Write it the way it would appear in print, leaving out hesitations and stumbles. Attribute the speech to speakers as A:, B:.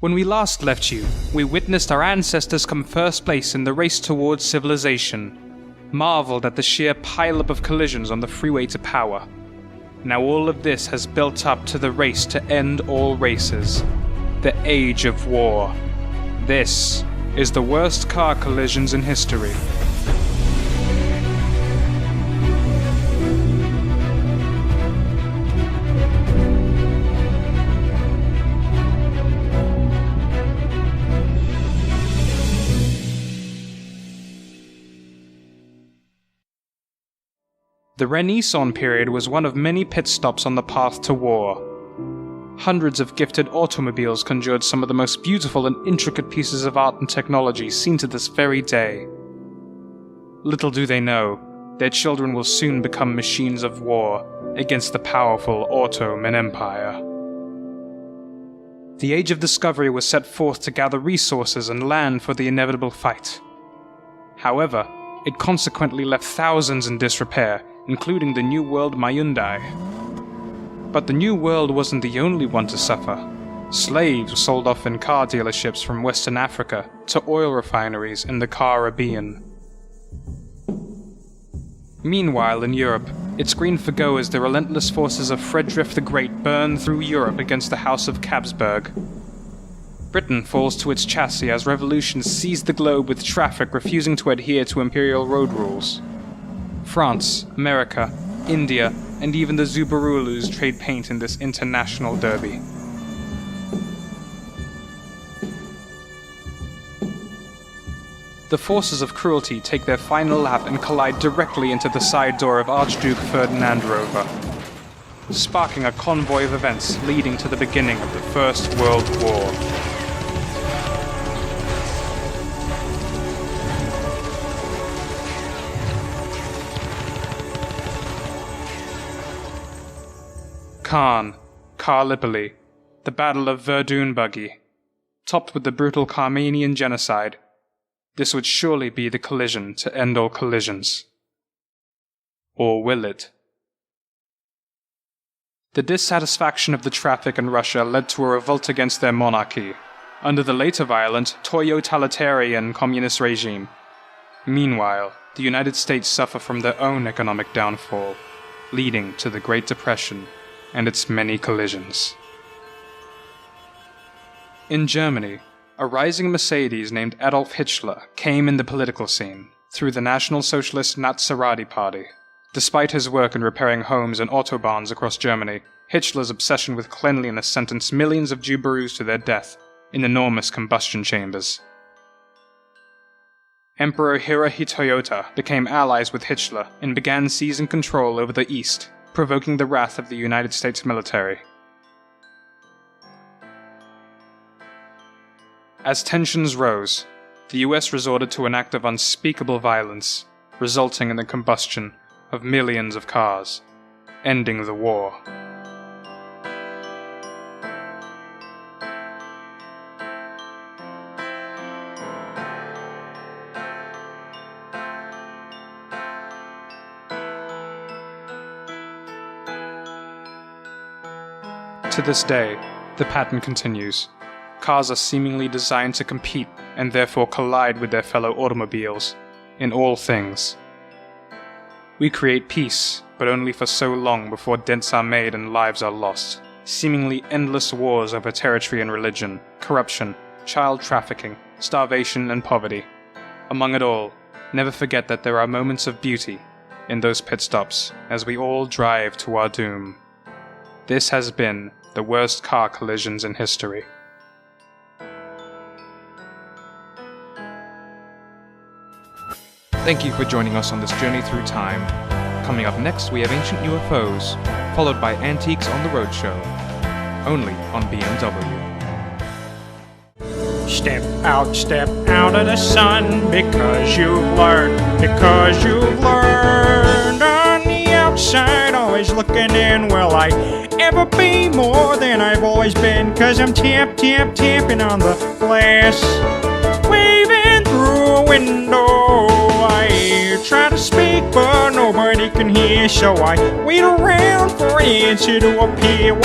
A: When we last left you, we witnessed our ancestors come first place in the race towards civilization, marveled at the sheer pileup of collisions on the freeway to power. Now all of this has built up to the race to end all races, the age of war. This is the worst car collisions in history. The Renaissance period was one of many pit stops on the path to war. Hundreds of gifted automobiles conjured some of the most beautiful and intricate pieces of art and technology seen to this very day. Little do they know, their children will soon become machines of war against the powerful Ottoman Empire. The Age of Discovery was set forth to gather resources and land for the inevitable fight. However, it consequently left thousands in disrepair, including the New World Hyundai. But the New World wasn't the only one to suffer. Slaves were sold off in car dealerships from Western Africa to oil refineries in the Caribbean. Meanwhile, in Europe, it screened for go as the relentless forces of Frederick the Great burned through Europe against the House of Habsburg. Britain falls to its chassis as revolution seized the globe with traffic refusing to adhere to imperial road rules. France, America, India, and even the Zubarulus trade paint in this international derby. The forces of cruelty take their final lap and collide directly into the side door of Archduke Ferdinand Rover, sparking a convoy of events leading to the beginning of the First World War. Khan, Gallipoli, the Battle of Verdun Buggy, topped with the brutal Carmanian genocide. This would surely be the collision to end all collisions. Or will it? The dissatisfaction of the traffic in Russia led to a revolt against their monarchy, under the later violent, totalitarian communist regime. Meanwhile, the United States suffer from their own economic downfall, leading to the Great Depression and its many collisions. In Germany, a rising Mercedes named Adolf Hitler came in the political scene through the National Socialist Nazi Party. Despite his work in repairing homes and autobahns across Germany, Hitler's obsession with cleanliness sentenced millions of Jews to their death in enormous combustion chambers. Emperor Hirohito became allies with Hitler and began seizing control over the East, provoking the wrath of the United States military. As tensions rose, the US resorted to an act of unspeakable violence, resulting in the combustion of millions of cars, ending the war. To this day, the pattern continues. Cars are seemingly designed to compete and therefore collide with their fellow automobiles in all things. We create peace, but only for so long before dents are made and lives are lost. Seemingly endless wars over territory and religion, corruption, child trafficking, starvation and poverty. Among it all, never forget that there are moments of beauty in those pit stops as we all drive to our doom. This has been the worst car collisions in history.
B: Thank you for joining us on this journey through time. Coming up next, we have ancient UFOs, followed by antiques on the roadshow. Only on BMW.
C: Step out of the sun, because you've learned, on the outside, always looking in. Will I ever be more than I've always been? 'Cause I'm tapping on the glass, waving through a window. I try to speak, but nobody can hear, so I wait around for an answer to appear.